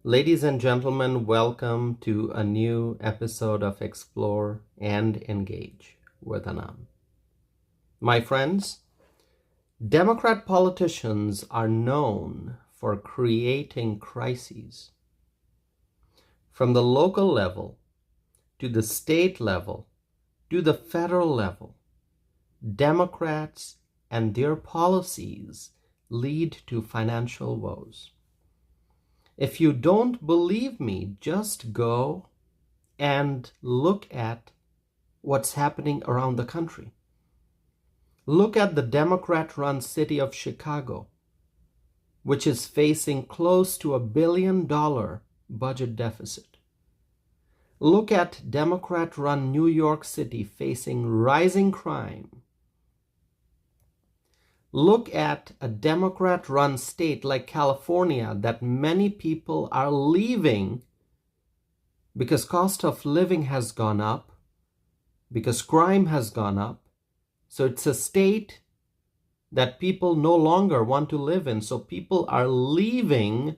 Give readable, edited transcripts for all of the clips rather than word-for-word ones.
Ladies and gentlemen, welcome to a new episode of Explore and Engage with Anam. My friends, Democrat politicians are known for creating crises. From the local level to the state level to the federal level, Democrats and their policies lead to financial woes. If you don't believe me, just go and look at what's happening around the country. Look at the Democrat-run city of Chicago, which is facing close to $1 billion budget deficit. Look at Democrat-run New York City facing rising crime. Look at a Democrat-run state like California that many people are leaving because cost of living has gone up, because crime has gone up. So it's a state that people no longer want to live in. So people are leaving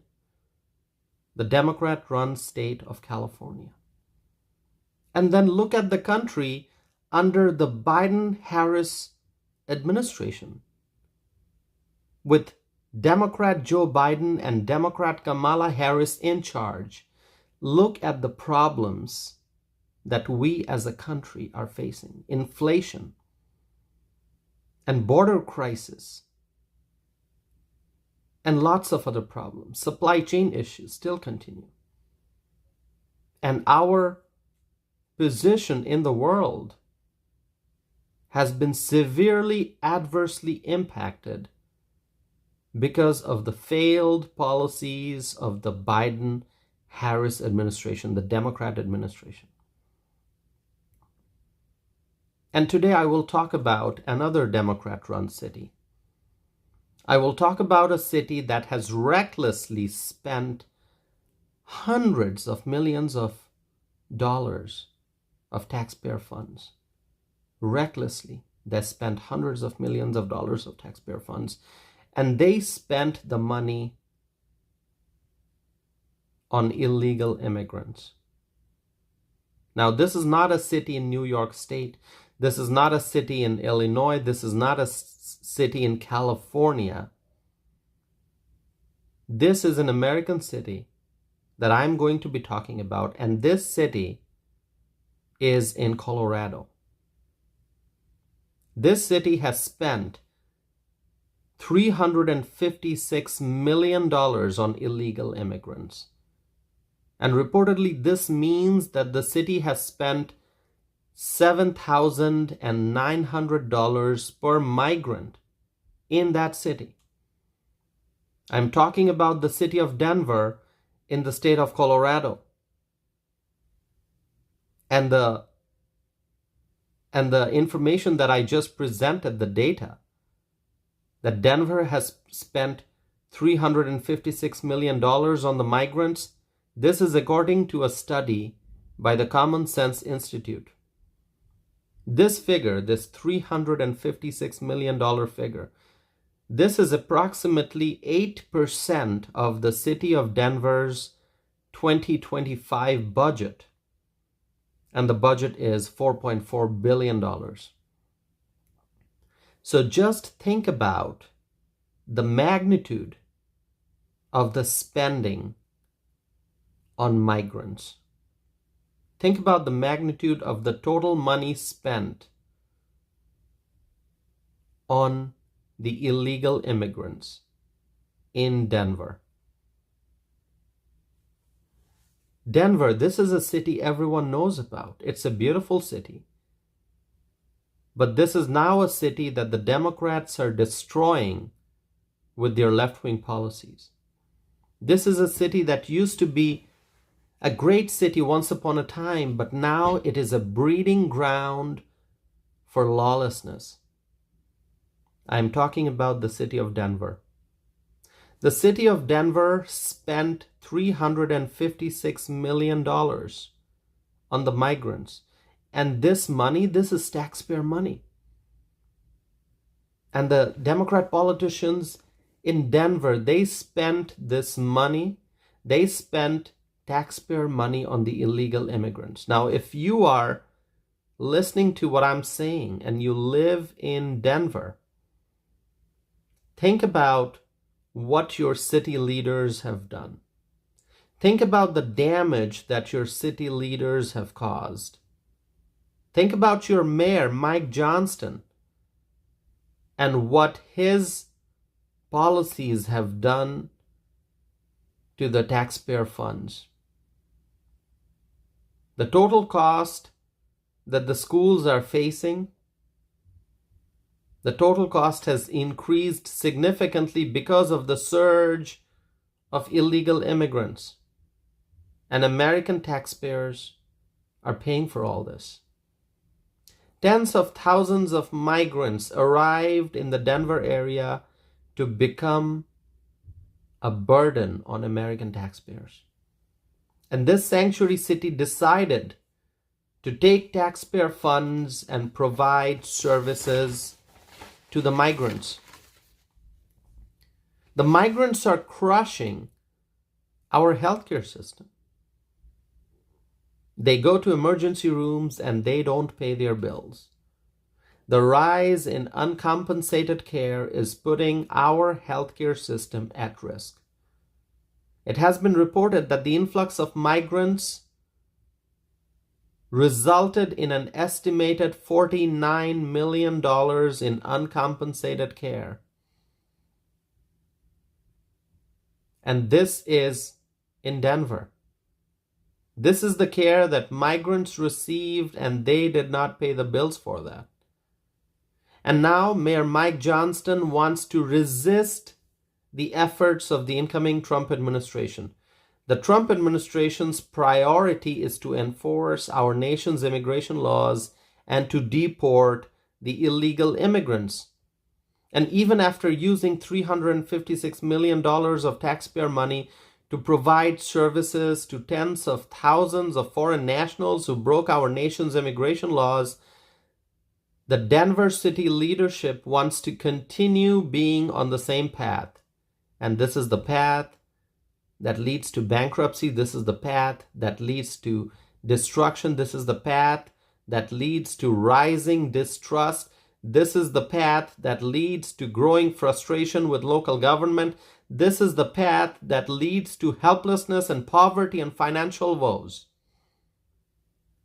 the Democrat-run state of California. And then look at the country under the Biden-Harris administration, with Democrat Joe Biden and Democrat Kamala Harris in charge. Look at the problems that we as a country are facing. Inflation and border crisis and lots of other problems. Supply chain issues still continue. And our position in the world has been severely adversely impacted because of the failed policies of the Biden-Harris administration, the Democrat administration. And today I will talk about another Democrat-run city. I will talk about a city that has recklessly spent hundreds of millions of dollars of taxpayer funds. Recklessly, they spent hundreds of millions of dollars of taxpayer funds. And they spent the money on illegal immigrants. Now, this is not a city in New York State. This is not a city in Illinois. This is not a city in California. This is an American city that I'm going to be talking about. And this city is in Colorado. This city has spent $356 million on illegal immigrants. And reportedly, this means that the city has spent $7,900 per migrant in that city. I'm talking about the city of Denver in the state of Colorado. And the information that I just presented, the data, that Denver has spent $356 million on the migrants. This is according to a study by the Common Sense Institute. This figure, this $356 million figure, this is approximately 8% of the city of Denver's 2025 budget. And the budget is $4.4 billion. So just think about the magnitude of the spending on migrants. Think about the magnitude of the total money spent on the illegal immigrants in Denver. Denver, this is a city everyone knows about. It's a beautiful city. But this is now a city that the Democrats are destroying with their left-wing policies. This is a city that used to be a great city once upon a time, but now it is a breeding ground for lawlessness. I'm talking about the city of Denver. The city of Denver spent $356 million on the migrants. And this money, this is taxpayer money. And the Democrat politicians in Denver, they spent this money, They spent taxpayer money on the illegal immigrants. Now, if you are listening to what I'm saying and you live in Denver, think about what your city leaders have done. Think about the damage that your city leaders have caused. Think about your mayor, Mike Johnston, and what his policies have done to the taxpayer funds. The total cost that the schools are facing, the total cost has increased significantly because of the surge of illegal immigrants. And American taxpayers are paying for all this. Tens of thousands of migrants arrived in the Denver area to become a burden on American taxpayers. And this sanctuary city decided to take taxpayer funds and provide services to the migrants. The migrants are crushing our healthcare system. They go to emergency rooms and they don't pay their bills. The rise in uncompensated care is putting our healthcare system at risk. It has been reported that the influx of migrants resulted in an estimated $49 million in uncompensated care. And this is in Denver. This is the care that migrants received, and they did not pay the bills for that. And now Mayor Mike Johnston wants to resist the efforts of the incoming Trump administration. The Trump administration's priority is to enforce our nation's immigration laws and to deport the illegal immigrants. And even after using $356 million of taxpayer money to provide services to tens of thousands of foreign nationals who broke our nation's immigration laws, the Denver city leadership wants to continue being on the same path. And this is the path that leads to bankruptcy. This is the path that leads to destruction. This is the path that leads to rising distrust. This is the path that leads to growing frustration with local government. This is the path that leads to helplessness and poverty and financial woes.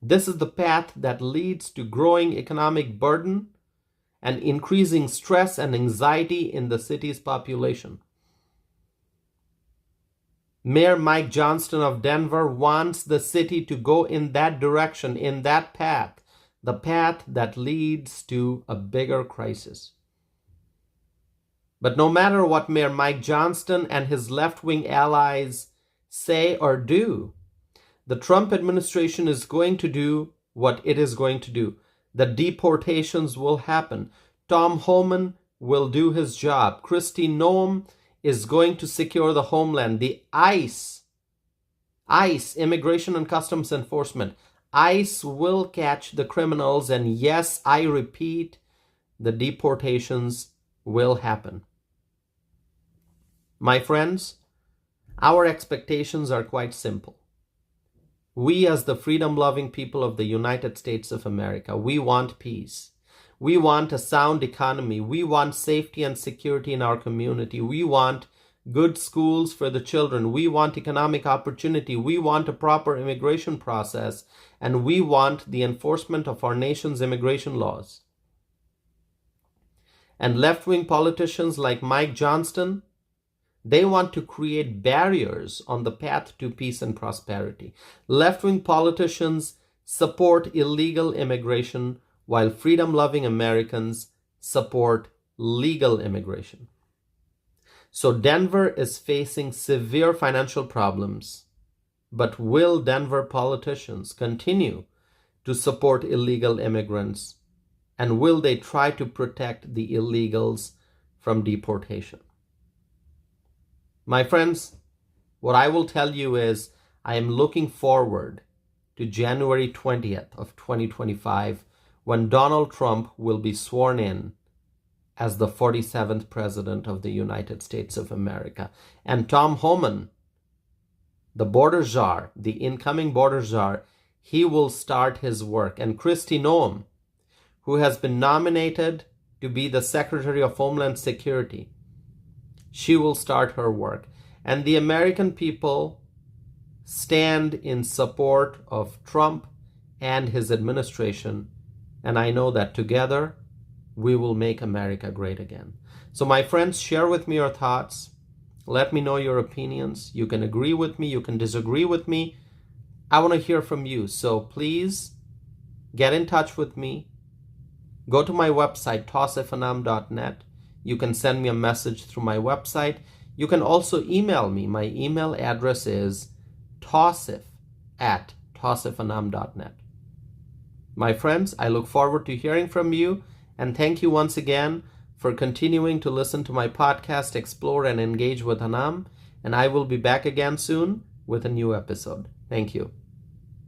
This is the path that leads to growing economic burden and increasing stress and anxiety in the city's population. Mayor Mike Johnston of Denver wants the city to go in that direction, in that path, the path that leads to a bigger crisis. But no matter what Mayor Mike Johnston and his left-wing allies say or do, the Trump administration is going to do what it is going to do. The deportations will happen. Tom Homan will do his job. Kristi Noem is going to secure the homeland. The ICE, Immigration and Customs Enforcement, ICE will catch the criminals, and yes, I repeat, the deportations will happen. My friends, our expectations are quite simple. We, as the freedom-loving people of the United States of America, we want peace. We want a sound economy. We want safety and security in our community. We want good schools for the children. We want economic opportunity. We want a proper immigration process. And we want the enforcement of our nation's immigration laws. And left-wing politicians like Mike Johnston, they want to create barriers on the path to peace and prosperity. Left-wing politicians support illegal immigration, while freedom-loving Americans support legal immigration. So Denver is facing severe financial problems, but will Denver politicians continue to support illegal immigrants, and will they try to protect the illegals from deportation? My friends, what I will tell you is I am looking forward to January 20th of 2025, when Donald Trump will be sworn in as the 47th President of the United States of America. And Tom Homan the border czar, the incoming border czar, he will start his work. And Kristi Noem, who has been nominated to be the Secretary of Homeland Security, she will start her work. And the American people stand in support of Trump and his administration. And I know that together we will make America great again. So my friends, share with me your thoughts. Let me know your opinions. You can agree with me, you can disagree with me. I want to hear from you. So please get in touch with me. Go to my website, tausifanam.net. You can send me a message through my website. You can also email me. My email address is tausif@tausifanam.net. My friends, I look forward to hearing from you, and thank you once again for continuing to listen to my podcast, Explore and Engage with Anam, and I will be back again soon with a new episode. Thank you.